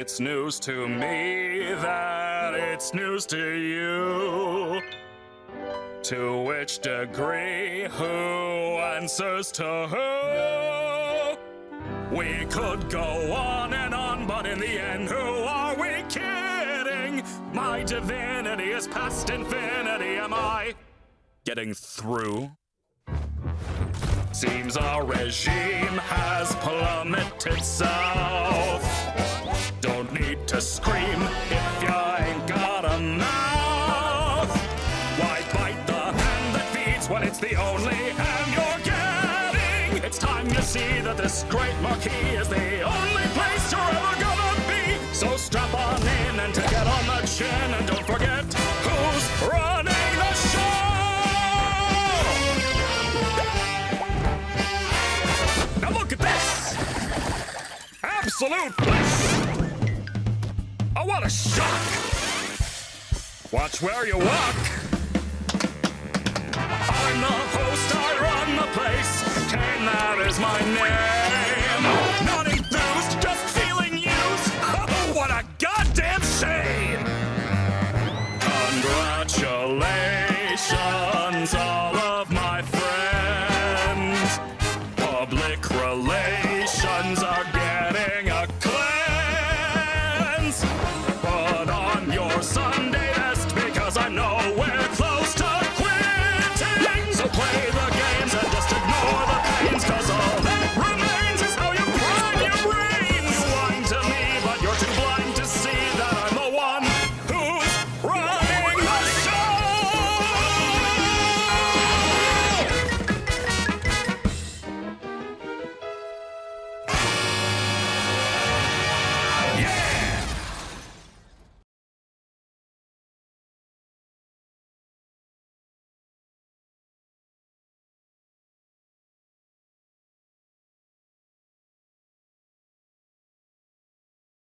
It's news to me that it's news to you. To which degree, who answers to who? We could go on and on, but in the end, who are we kidding? My divinity is past infinity. Am I getting through? Seems our regime has plummeted south. Don't need to scream if you ain't got a mouth. Why bite the hand that feeds when it's the only hand you're getting? It's time you see that this great marquee is the only place you're ever gonna be. So strap on in and take it on the chin, and don't forget who's running the show. Now look at this! Absolute bliss! Oh, what a shock! Watch where you walk! I'm the host, I run the place. Kane, that is my name.